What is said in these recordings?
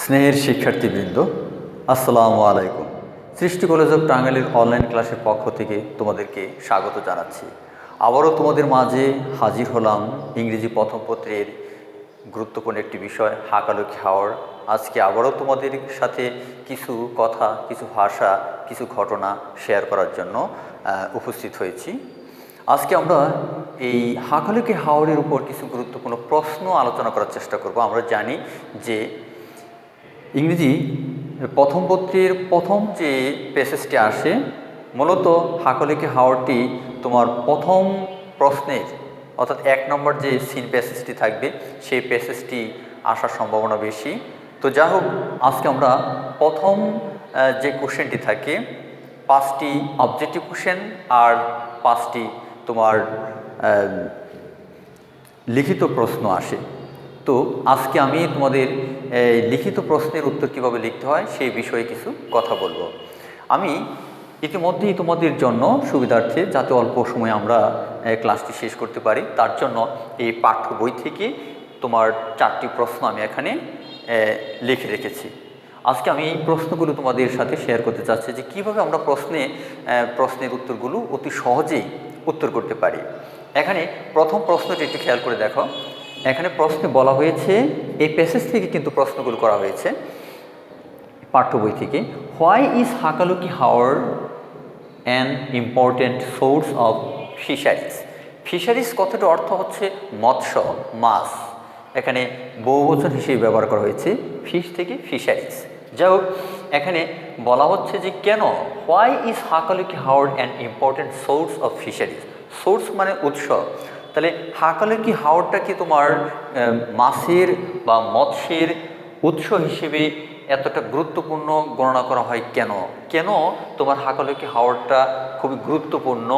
স্নেহের শিক্ষার্থীবৃন্দ, আসসালামু আলাইকুম। সৃষ্টি কলেজ অফ টাঙ্গাইলের অনলাইন ক্লাসের পক্ষ থেকে তোমাদেরকে স্বাগত জানাচ্ছি। আবারও তোমাদের মাঝে হাজির হলাম ইংরেজি প্রথম পত্রের গুরুত্বপূর্ণ একটি বিষয় হাকালুকি হাওর। আজকে আবারও তোমাদের সাথে কিছু কথা, কিছু ভাষা, কিছু ঘটনা শেয়ার করার জন্য উপস্থিত হয়েছি। আজকে আমরা এই হাকালুকি হাওরের উপর কিছু গুরুত্বপূর্ণ প্রশ্ন আলোচনা করার চেষ্টা করব। আমরা জানি যে ইংরেজি প্রথম পত্রের প্রথম যে প্যাসেজটি আসে, মূলত হাকালুকি হাওরটি তোমার প্রথম প্রশ্নের অর্থাৎ 1 নম্বর যে সিন প্যাসেজটি থাকবে সেই প্যাসেজটি আসার সম্ভাবনা বেশি। তো যা হোক, আজকে আমরা প্রথম যে কোশ্চেনটি থাকে 5টি অবজেক্টিভ কোশ্চেন আর 5টি তোমার লিখিত প্রশ্ন আসে। তো আজকে আমি তোমাদের লিখিত প্রশ্নের উত্তর কীভাবে লিখতে হয় সেই বিষয়ে কিছু কথা বলবো। আমি ইতিমধ্যেই তোমাদের জন্য সুবিধার্থে, যাতে অল্প সময়ে আমরা ক্লাসটি শেষ করতে পারি, তার জন্য এই পাঠ্য বই থেকে তোমার 4টি প্রশ্ন আমি এখানে লিখে রেখেছি। আজকে আমি এই প্রশ্নগুলো তোমাদের সাথে শেয়ার করতে চাচ্ছি যে কীভাবে আমরা প্রশ্নের উত্তরগুলো অতি সহজেই উত্তর করতে পারি। এখানে প্রথম প্রশ্নটি একটু খেয়াল করে দেখো। এখানে প্রশ্নে বলা হয়েছে, এই প্যাসেজ থেকে কিন্তু প্রশ্নগুলো করা হয়েছে পাঠ্য বই থেকে। Why is Hakaluki Haor an important source of fisheries? Fisheries কথাটির অর্থ হচ্ছে মৎস্য, মাছ। এখানে বহুবচন হিসেবে ব্যবহার করা হয়েছে, ফিশ থেকে ফিশারিজ। যাই হোক, এখানে বলা হচ্ছে যে কেন, why is Hakaluki Haor an important source of fisheries? Source মানে উৎস। তাহলে হাকালুকি হাওরটা কি তোমার মাছের বা মৎস্যের উৎস হিসেবে এতটা গুরুত্বপূর্ণ গণনা করা হয় কেন? কেন তোমার হাকালুকি হাওরটা খুবই গুরুত্বপূর্ণ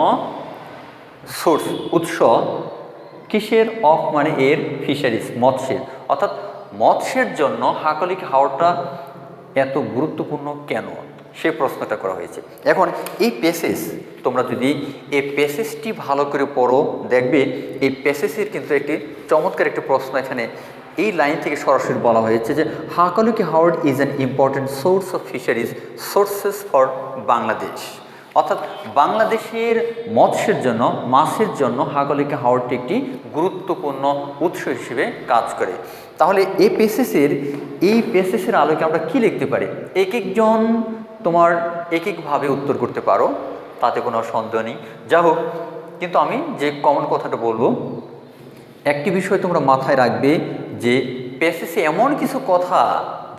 সোর্স, উৎস কিসের? অফ মানে এর, ফিশারিজ মৎস্যের। অর্থাৎ মৎস্যের জন্য হাকালুকি হাওরটা এত গুরুত্বপূর্ণ কেন, সে প্রশ্নটা করা হয়েছে। এখন এই প্যাসেজ, তোমরা যদি এই প্যাসেজটি ভালো করে পড়ো, দেখবে এই প্যাসেজের কিন্তু একটি চমৎকার একটি প্রশ্ন এখানে এই লাইন থেকে সরাসরি বলা হয়েছে যে হাকালুকি হাওর is an important source of fisheries sources for Bangladesh. অর্থাৎ বাংলাদেশের মৎস্যের জন্য, মাছের জন্য হাকালুকি হাওরটি একটি গুরুত্বপূর্ণ উৎস হিসেবে কাজ করে। তাহলে এই প্যাসেজের আলোকে আমরা কি লিখতে পারি? এক একজন তোমার এক একভাবে উত্তর করতে পারো, তাতে কোনো সন্দেহ নেই। যা হোক, কিন্তু আমি যে কমন কথাটা বলবো, একটি বিষয় তোমরা মাথায় রাখবে যে প্যাসেজে এমন কিছু কথা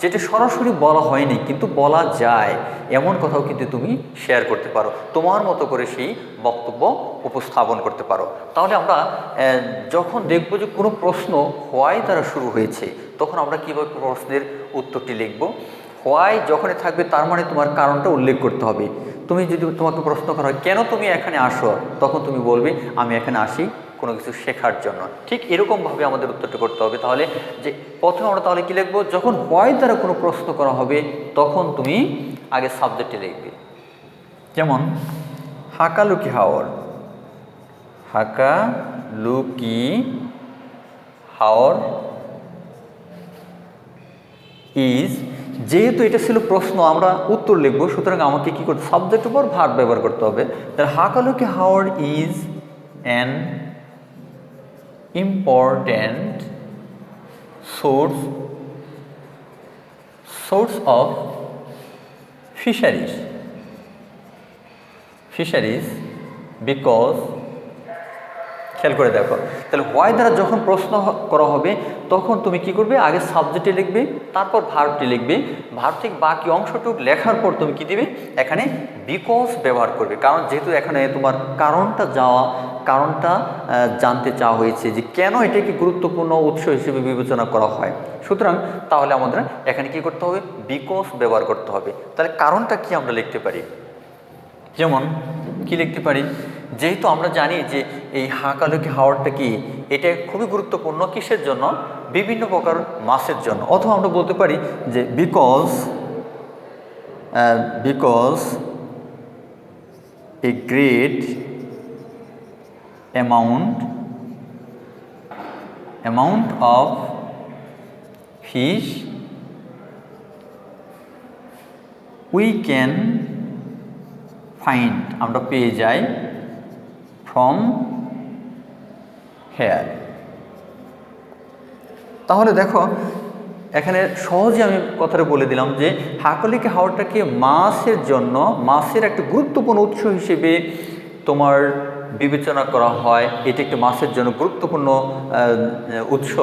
যেটা সরাসরি বলা হয়নি কিন্তু বলা যায়, এমন কথাও কিন্তু তুমি শেয়ার করতে পারো, তোমার মতো করে সেই বক্তব্য উপস্থাপন করতে পারো। তাহলে আমরা যখন দেখব যে কোনো প্রশ্ন হোয়াই দ্বারা শুরু হয়েছে, তখন আমরা কীভাবে প্রশ্নের উত্তরটি লিখব? হোয়াই যখনই থাকবে তার মানে তোমার কারণটা উল্লেখ করতে হবে। তুমি যদি, তোমাকে প্রশ্ন করা হয় কেন তুমি এখানে আসো, তখন তুমি বলবে আমি এখানে আসি কোনো কিছু শেখার জন্য। ঠিক এরকমভাবে আমাদের উত্তরটা করতে হবে। তাহলে যে প্রথমে আমরা তাহলে কী লিখবো? যখন হোয়াই দ্বারা কোনো প্রশ্ন করা হবে তখন তুমি আগে সাবজেক্টে লিখবে। যেমন হাকালুকি হাওর, হাকালুকি হাওর ইজ, যেহেতু এটা ছিল প্রশ্ন, আমরা উত্তর লিখব, সুতরাং আমাকে কী করতে, সাবজেক্টের উপর ভার্ব ব্যবহার করতে হবে। তাহলে হাকালুকি হাওর is an important source of fisheries because, খেয়াল করে দেখো, তাহলে হোয়াই দ্বারা যখন প্রশ্ন করা হবে তখন তুমি কি করবে? আগে সাবজেক্টে লিখবে, তারপর ভার্বটি লিখবে। ভার্ব থেকে বাকি অংশটুকু লেখার পর তুমি কি দিবে? এখানে বিকজ ব্যবহার করবে, কারণ যেহেতু এখানে তোমার কারণটা জানতে চাওয়া হয়েছে যে কেন এটাকে গুরুত্বপূর্ণ উৎস হিসেবে বিবেচনা করা হয়। সুতরাং তাহলে আমাদের এখানে কি করতে হবে? বিকজ ব্যবহার করতে হবে। তাহলে কারণটা কি আমরা লিখতে পারি? যেমন কি লিখতে পারি? যেহেতু আমরা জানি যে এই হাকালুকি হাওরটা কি, এটা খুবই গুরুত্বপূর্ণ কিসের জন্য? বিভিন্ন প্রকার মাছের জন্য। অথবা আমরা বলতে পারি যে because a great amount of fish we can find, আমরা পেয়ে যাই ফ্রম হেয়ার। তাহলে দেখো এখানে সহজে আমি কথাটা বলে দিলাম যে হাকালুকি হাওরটাকে মাছের জন্য, মাছের একটা গুরুত্বপূর্ণ উৎস হিসেবে তোমার বিবেচনা করা হয়। এটি একটি মাছের জন্য গুরুত্বপূর্ণ উৎস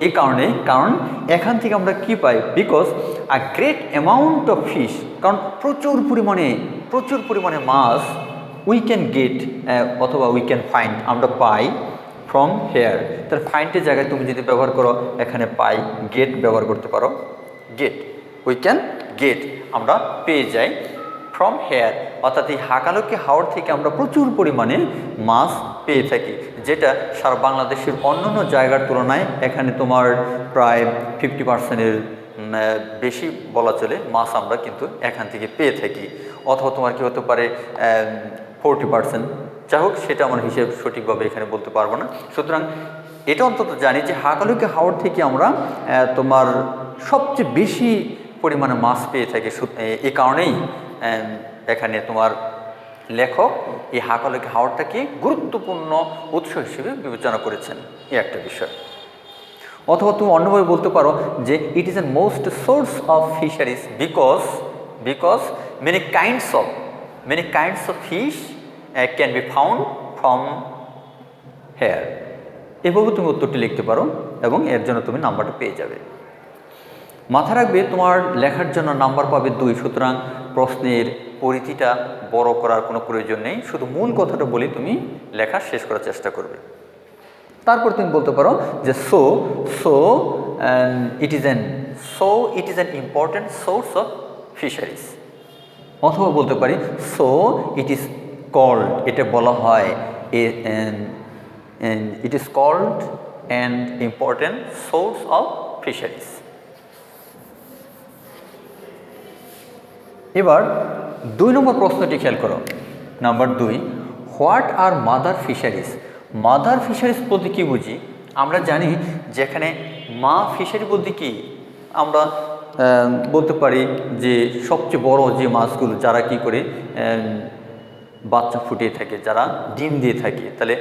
এই কারণেই, কারণ এখান থেকে আমরা কি পাই, because a great amount of fish, কারণ প্রচুর পরিমাণে মাছ উই ক্যান গেট অথবা উই ক্যান ফাইন্ড, আমরা পাই ফ্রম হেয়ার। তার ফাইন্ডের জায়গায় তুমি যদি ব্যবহার করো এখানে পাই, গেট ব্যবহার করতে পারো, গেট, উই ক্যান গেট, আমরা পেয়ে যাই ফ্রম হেয়ার, অর্থাৎ এই হাকালুকি হাওর থেকে আমরা প্রচুর পরিমাণে মাছ পেয়ে থাকি, যেটা সারা বাংলাদেশের অন্যান্য জায়গার তুলনায় এখানে তোমার প্রায় 50%-এর বেশি বলা চলে মাছ আমরা কিন্তু এখান থেকে পেয়ে থাকি। অথবা তোমার কি হতে পারে 40%, যাই হোক সেটা আমার হিসেব সঠিকভাবে এখানে বলতে পারবো না। সুতরাং এটা অন্তত জানি যে হাকালুকি হাওর থেকে আমরা তোমার সবচেয়ে বেশি পরিমাণে মাছ পেয়ে থাকি। এই কারণেই এখানে তোমার লেখক এই হাকালুকি হাওরটাকে গুরুত্বপূর্ণ উৎস হিসেবে বিবেচনা করেছেন, এই একটা বিষয়। অথবা তুমি অন্যভাবে বলতে পারো যে it is a most source of fisheries because many kinds of fish can be found from here. এভাবে তুমি উত্তরটি লিখতে পারো এবং এর জন্য তুমি নাম্বারটা পেয়ে যাবে। মাথা রাখবে তোমার লেখার জন্য নাম্বার পাবে 2, সুতরাং প্রশ্নের পরিধিটা বড় করার কোনো প্রয়োজন নেই, শুধু মূল কথাটা বলে তুমি লেখা শেষ করার চেষ্টা করবে। তারপর তুমি বলতে পারো যে so it is an important source of fisheries, অথবা বলতে পারি সো ইট ইজ কল্ড, এটা বলা হয় it is called an important source of fisheries. এবার 2 নম্বর প্রশ্নটি খেয়াল করো। Number 2, what are mother fisheries? Mother fisheries বলতে কী বুঝি? আমরা জানি যে এখানে মা ফিশারি বলতে কি আমরা বলতে পারি যে সবচেয়ে বড় যে মাছগুলো যারা কি করে বাচ্চা ফুটিয়ে থাকে, যারা ডিম দিয়ে থাকে, তাহলে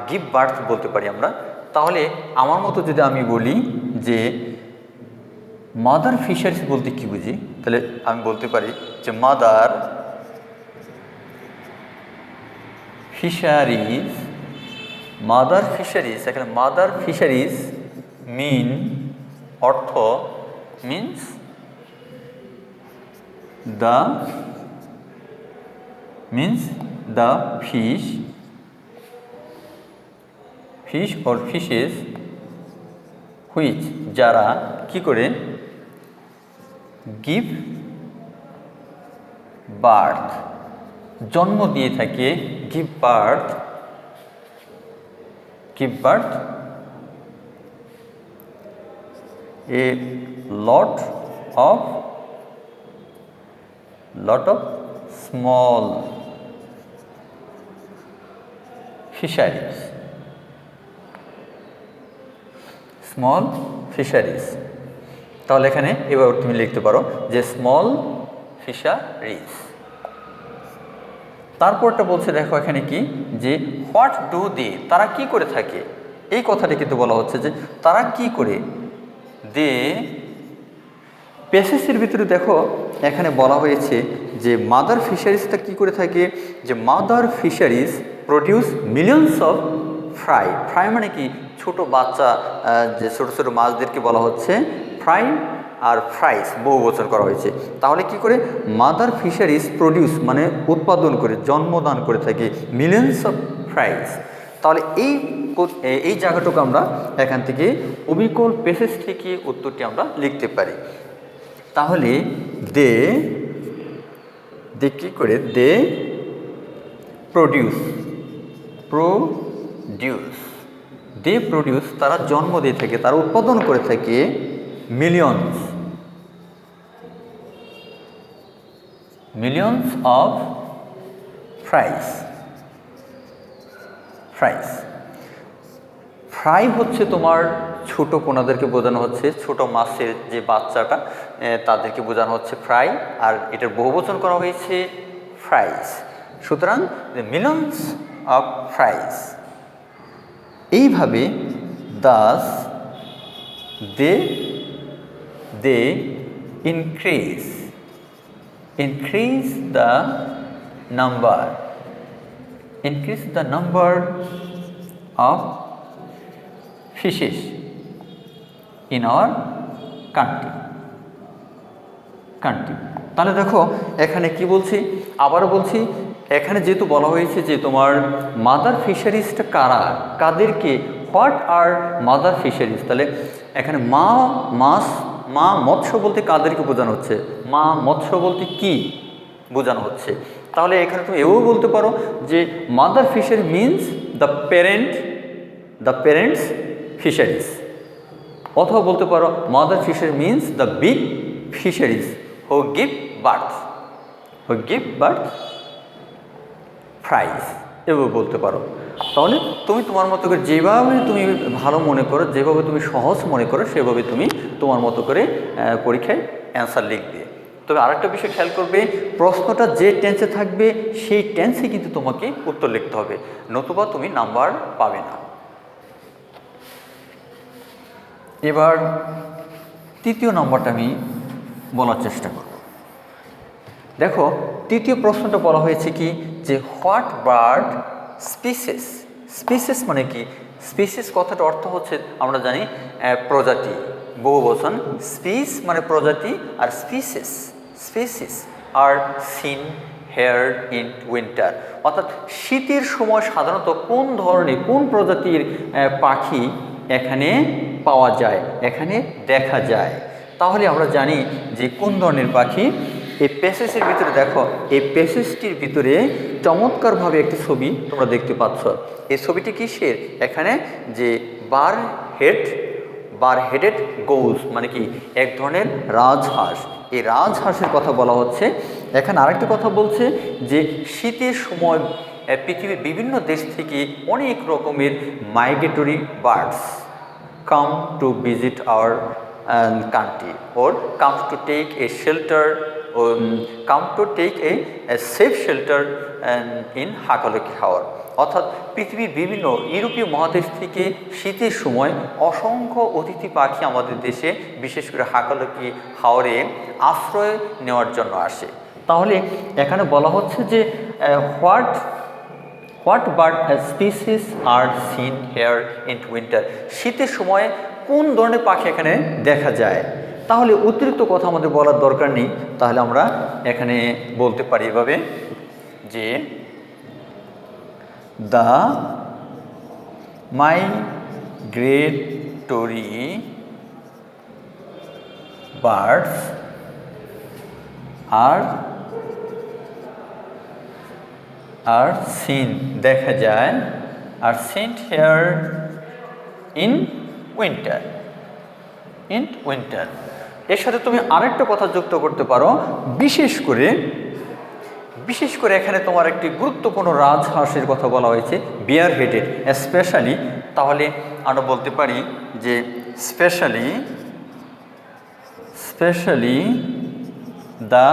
গিভ বার্থ বলতে পারি আমরা। তাহলে আমার মতো যদি আমি বলি যে মাদার ফিশারিজ বলতে কী বুঝি, তাহলে আমি বলতে পারি যে মাদার ফিশারিজ, এখানে mother fisheries means the fish or fishes which, যারা কি করে গিভ বার্থ, জন্ম দিয়ে থাকে, give birth A lot of small fisheries। তাহলে এখানে এবার তুমি লিখতে পারো যে স্মল ফিশারিজ। তারপরটা বলছে দেখো এখানে কি, যে হোয়াট ডু দে, তারা কি করে থাকে, এই কথাটি কিন্তু বলা হচ্ছে যে তারা কি করে। দে প্যাসেজের ভিতরে দেখো এখানে বলা হয়েছে যে মাদার ফিশারিজটা কি করে থাকে, যে mother fisheries produce millions of fry মানে কি ছোট বাচ্চা, যে ছোট ছোট মাছদেরকে বলা হচ্ছে ফ্রাই, আর ফ্রাইস বহু বছর করা হয়েছে। তাহলে কি করে মাদার ফিশারিজ প্রডিউস মানে উৎপাদন করে, জন্মদান করে থাকে মিলিয়নস অফ ফ্রাইস। তাহলে এই জায়গাটুকু আমরা এখান থেকে অবিকল প্যাসেজ থেকে উত্তরটি আমরা লিখতে পারি। তাহলে দে কি করে, দে প্রডিউস, তারা জন্ম দিয়ে থাকে, তারা উৎপাদন করে থাকে মিলিয়নস অফ ফ্রাই হচ্ছে তোমার ছোট পোনাদেরকে বোঝানো হচ্ছে, ছোট মাছের যে বাচ্চাটা তাদেরকে বোঝানো হচ্ছে ফ্রাই, আর এটার বহুবচন করা হয়েছে ফ্রাইস। সুতরাং মিলিয়ন্স অফ ফ্রাইস। এইভাবে thus they increase the number of fishes in our country। তাহলে দেখো এখানে কি বলছি, আবারও বলছি, এখানে যেহেতু বলা হয়েছে যে তোমার মাদার ফিশারিজটা কাদেরকে, হোয়াট আর মাদার ফিশারিজ, তাহলে এখানে মা মৎস্য বলতে কাদেরকে বোঝানো হচ্ছে, মা মৎস্য বলতে কি বোঝানো হচ্ছে। তাহলে এখানে তুমি এও বলতে পারো যে mother fishery means the parents fisheries, অথবা বলতে পারো mother fishery means the big fisheries who give birth ফ্রাইজ, এভাবে বলতে পারো। তাহলে তুমি তোমার মতো করে যেভাবে তুমি ভালো মনে করো, যেভাবে তুমি সহজ মনে করো, সেভাবে তুমি তোমার মতো করে পরীক্ষায় অ্যান্সার লিখবে। তবে আরেকটা বিষয় খেয়াল করবে, প্রশ্নটা যে টেন্সে থাকবে সেই টেন্সে কিন্তু তোমাকে উত্তর লিখতে হবে, নতুবা তুমি নাম্বার পাবে না। এবার তৃতীয় নম্বরটা আমি বলার চেষ্টা করব। দেখো তৃতীয় প্রশ্নটা বলা হয়েছে কি, যে হোয়াট বার্ড স্পিসিস মানে কি? স্পিসিস কথাটা অর্থ হচ্ছে আমরা জানি প্রজাতি, বহুবচন। স্পিস মানে প্রজাতি, আর species are seen here in winter, অর্থাৎ শীতের সময় সাধারণত কোন ধরনের, কোন প্রজাতির পাখি এখানে পাওয়া যায়, এখানে দেখা যায়। তাহলে আমরা জানি যে কোন ধরনের পাখি। এই প্যাসেজের ভিতরে দেখো, এই প্যাসেজটির ভিতরে চমৎকারভাবে একটি ছবি তোমরা দেখতে পাচ্ছ। এই ছবিটি কিসের? এখানে যে বার হেডেড গৌস মানে কি, এক ধরনের রাজহাঁস। এই রাজহাঁসের কথা বলা হচ্ছে। এখানে আরেকটা কথা বলছে যে শীতের সময় পৃথিবীর বিভিন্ন দেশ থেকে অনেক রকমের migratory birds come to visit our country or comes to take a shelter or come to take a safe shelter in Hakalaki Hawar। অর্থাৎ পৃথিবীর বিভিন্ন ইউরোপীয় মহাদেশ থেকে শীতের সময় অসংখ্য অতিথি পাখি আমাদের দেশে, বিশেষ করে হাকালকি হাওরে আশ্রয় নেওয়ার জন্য আসে। তাহলে এখানে বলা হচ্ছে যে what bird species are seen here in winter, শীতের সময় কোন ধরনের পাখি এখানে দেখা যায়। তাহলে অতিরিক্ত কথা আমাদের বলার দরকার নেই, তাহলে আমরা এখানে বলতে পারি এভাবে যে the migratory birds are seen দেখা যায়, are seen here in winter. এর সাথে তুমি আরেকটা কথা যুক্ত করতে পারো, বিশেষ করে এখানে তোমার একটি গুরুত্বপূর্ণ রাজহাঁসের কথা বলা হয়েছে, বিয়ার হেডেড স্পেশালি। তাহলে আমরা বলতে পারি যে specially the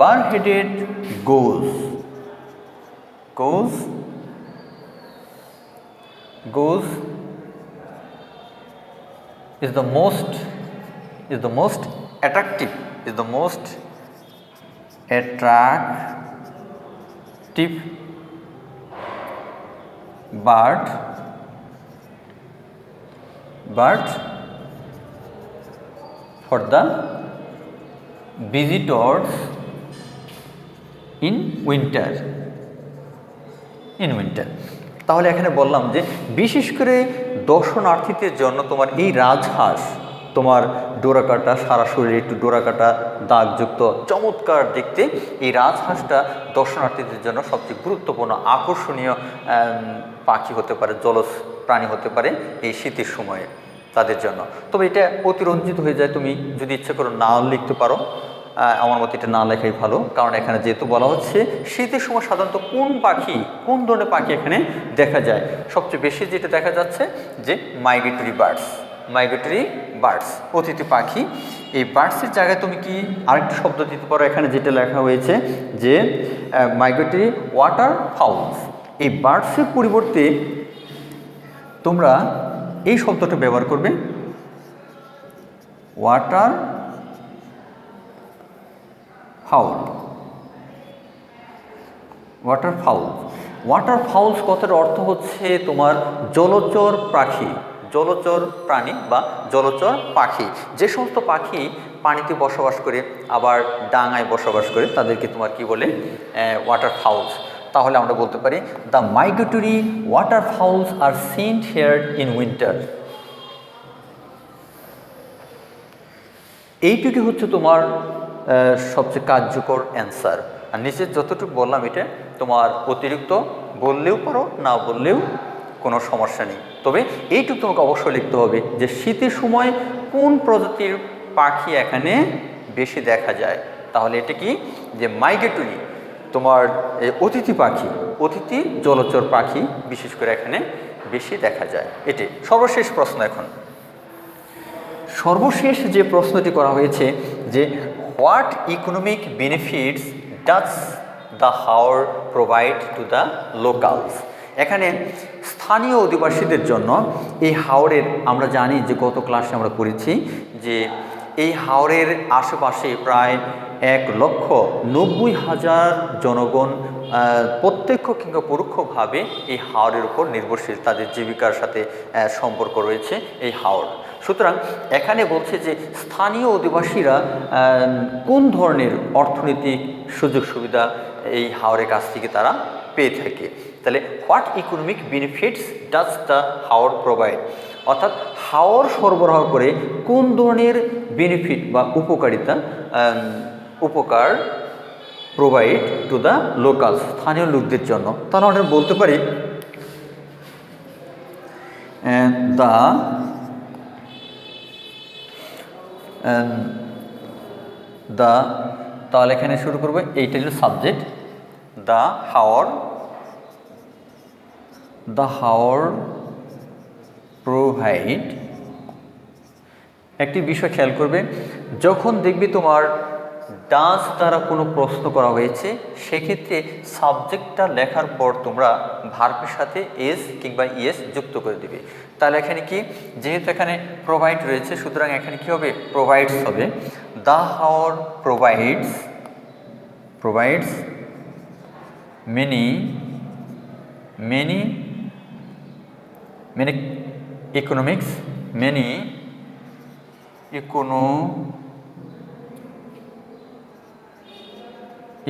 bar-headed goose is the most attractive bird for the visitors in winter। তাহলে এখানে বললাম যে বিশেষ করে দর্শনার্থীদের জন্য তোমার এই রাজহাঁস, তোমার ডোরাকাটা, সারা শরীরে একটু ডোরাকাটা দাগযুক্ত, চমৎকার দেখতে এই রাজহাঁসটা দর্শনার্থীদের জন্য সবচেয়ে গুরুত্বপূর্ণ আকর্ষণীয় পাখি হতে পারে, জলজ প্রাণী হতে পারে এই শীতের সময়ে তাদের জন্য। তবে এটা অতিরঞ্জিত হয়ে যায়, তুমি যদি ইচ্ছে করো নাও লিখতে পারো, আমার মতে এটা না লেখাই ভালো, কারণ এখানে যেহেতু বলা হচ্ছে শীতের সময় সাধারণত কোন পাখি, কোন ধরনের পাখি এখানে দেখা যায়, সবচেয়ে বেশি যেটা দেখা যাচ্ছে যে মাইগ্রেটরি বার্ডস, মাইগ্রেটরি বার্ডস, অতিথি পাখি। এই বার্ডসের জায়গায় তুমি কি আরেকটা শব্দ দিতে পারো, এখানে যেটা লেখা হয়েছে যে মাইগ্রেটরি ওয়াটার ফাউলস। এই বার্ডসের পরিবর্তে তোমরা এই শব্দটা ব্যবহার করবে, water fowl, water fowl. Water fowls কথার অর্থ হচ্ছে তোমার জলচর পাখি, জলচর প্রাণী বা জলচর পাখি। যে সমস্ত পাখি পানিতে বসবাস করে আবার ডাঙায় বসবাস করে তাদেরকে তোমার কি বলে, ওয়াটার ফাউলস। তাহলে আমরা বলতে পারি the migratory water fowls are seen here in winter. এইটুকু হচ্ছে তোমার সবচেয়ে কার্যকর অ্যান্সার। আর নিচে যতটুকু বললাম এটা তোমার অতিরিক্ত বললেও পারো, না বললেও কোনো সমস্যা নেই। তবে এইটুকু তোমাকে অবশ্যই লিখতে হবে যে শীতের সময় কোন প্রজাতির পাখি এখানে বেশি দেখা যায়। তাহলে এটা কি, যে মাইগ্রেটরি তোমার অতিথি পাখি, অতিথি জলচর পাখি বিশেষ করে এখানে বেশি দেখা যায়। এটি সর্বশেষ প্রশ্ন। এখন সর্বশেষ যে প্রশ্নটি করা হয়েছে যে what economic benefits does the Haor provide to the locals. এখানে স্থানীয় অধিবাসীদের জন্য এই হাওরের, আমরা জানি যে গত ক্লাসে আমরা পড়েছি যে এই হাওরের আশেপাশে প্রায় 1,90,000 জনগণ প্রত্যক্ষ কিংবা পরোক্ষভাবে এই হাওরের উপর নির্ভরশীল, তাদের জীবিকার সাথে সম্পর্ক রয়েছে এই হাওর। সুতরাং এখানে বলছে যে স্থানীয় অধিবাসীরা কোন ধরনের অর্থনৈতিক সুযোগ সুবিধা এই হাওরের কাছ থেকে তারা পেয়ে থাকে। তাহলে what economic benefits does the Haor provide, অর্থাৎ হাওর সরবরাহ করে কোন ধরনের বেনিফিট বা উপকারিতা, উপকার প্রোভাইড টু দ্য লোকাল, স্থানীয় লোকদের জন্য। তাহলে আমরা বলতে পারি তাহলে এখানে শুরু করবো, এইটা হলো সাবজেক্ট, দ্য হাওর প্রোভাইড। একটি বিষয় খেয়াল করবে, যখন দেখবে তোমার ডাজ দ্বারা কোনো প্রশ্ন করা হয়েছে সেক্ষেত্রে সাবজেক্টটা লেখার পর তোমরা ভার্বের সাথে এস কিংবা ইএস যুক্ত করে দিবে। তাহলে এখানে কি, যেহেতু এখানে প্রোভাইড রয়েছে সুতরাং এখানে কি হবে, প্রোভাইডস হবে। The Haor provides many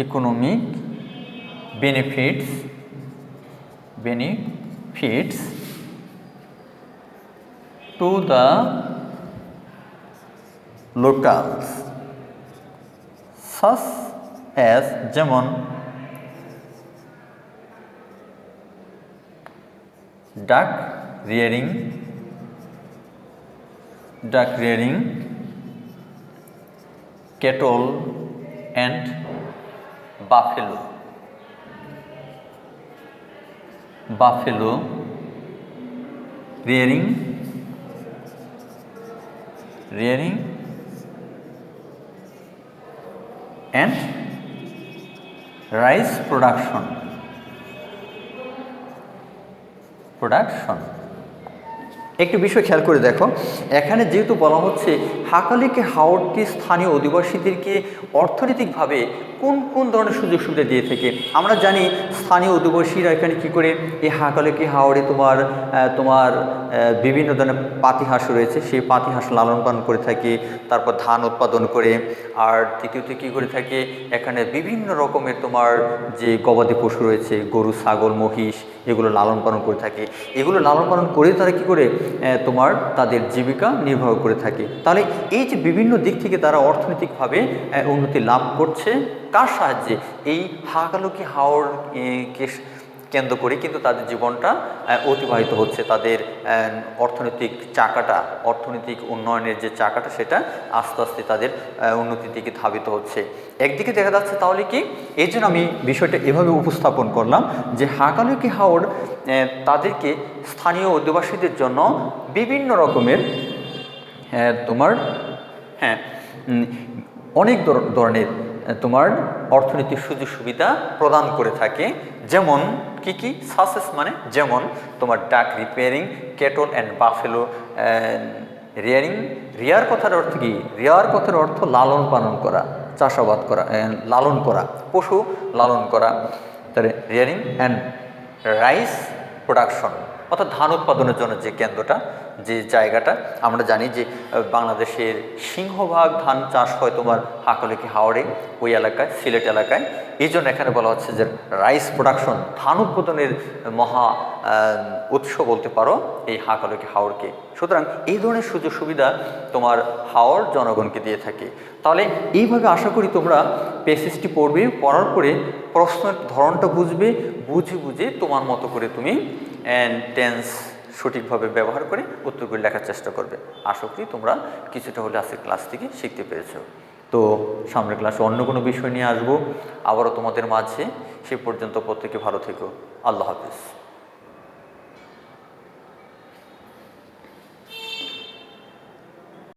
economic benefits to the locals such as, যেমন duck rearing, cattle and buffalo rearing and rice production। একটি বিষয় খেয়াল করে দেখো, এখানে যেহেতু বলা হচ্ছে হাকালিকে হাওরটি স্থানীয় অধিবাসীদেরকে অর্থনৈতিকভাবে কোন কোন ধরনের সুযোগ সুবিধা দিয়ে থাকে। আমরা জানি স্থানীয় অধিবাসীরা এখানে কী করে, এই হাকালিকে হাওরে তোমার বিভিন্ন ধরনের পাতিহাঁস রয়েছে, সেই পাতিহাঁস লালন পালন করে থাকে, তারপর ধান উৎপাদন করে, আর তৃতীয়ত কী করে থাকে, এখানে বিভিন্ন রকমের তোমার যে গবাদি পশু রয়েছে, গরু, ছাগল, মহিষ, এগুলো লালন পালন করে থাকে। এগুলো লালন পালন করে তারা কী করে তোমার তাদের জীবিকা নির্বাহ করে থাকে। তাহলে এই যে বিভিন্ন দিক থেকে তারা অর্থনৈতিকভাবে উন্নতি লাভ করছে, কার সাহায্যে, এই হাকালুকি হাওরকে কেন্দ্র করে কিন্তু তাদের জীবনটা অতিবাহিত হচ্ছে। তাদের অর্থনৈতিক চাকাটা, অর্থনৈতিক উন্নয়নের যে চাকাটা, সেটা আস্তে আস্তে তাদের উন্নতির দিকে ধাবিত হচ্ছে। একদিকে দেখা যাচ্ছে তাহলে কি, এই জন্য আমি বিষয়টা এভাবে উপস্থাপন করলাম যে হাকালুকি হাওর তাদেরকে স্থানীয় অধিবাসীদের জন্য বিভিন্ন রকমের তোমার হ্যাঁ অনেক ধরনের তোমার অর্থনৈতিক সুযোগ সুবিধা প্রদান করে থাকে। যেমন কি কি সাসেস মানে যেমন তোমার duck repairing, cattle and buffalo rearing. Rear কথার অর্থ কি? রিয়ার কথার অর্থ লালন পালন করা, চাষাবাদ করা, লালন করা, পশু লালন করা। তাহলে রিয়ারিং অ্যান্ড রাইস প্রোডাকশন, অর্থাৎ ধান উৎপাদনের জন্য যে কেন্দ্রটা, যে জায়গাটা, আমরা জানি যে বাংলাদেশের সিংহভাগ ধান চাষ হয় তোমার হাকালুকি হাওরে, ওই এলাকায়, সিলেট এলাকায়। এই জন্য এখানে বলা হচ্ছে যে রাইস প্রোডাকশন, ধান উৎপাদনের মহা উৎস বলতে পারো এই হাকালুকি হাওরকে। সুতরাং এই ধরনের সুযোগ সুবিধা তোমার হাওর জনগণকে দিয়ে থাকে। তাহলে এইভাবে আশা করি তোমরা পেসিসটি পড়বে, পড়ার পরে প্রশ্নের ধরনটা বুঝবে, বুঝে তোমার মতো করে তুমি টেন্স সঠিকভাবে ব্যবহার করে উত্তরগুলি লেখার চেষ্টা করবে। আশা করি তোমরা কিছুটা হলে আজকের ক্লাস থেকে শিখতে পেরেছো। তো সামনের ক্লাসে অন্য কোনো বিষয় নিয়ে আসবো আবারও তোমাদের মাঝে। সে পর্যন্ত প্রত্যেকে ভালো থেকো। আল্লাহ হাফিজ।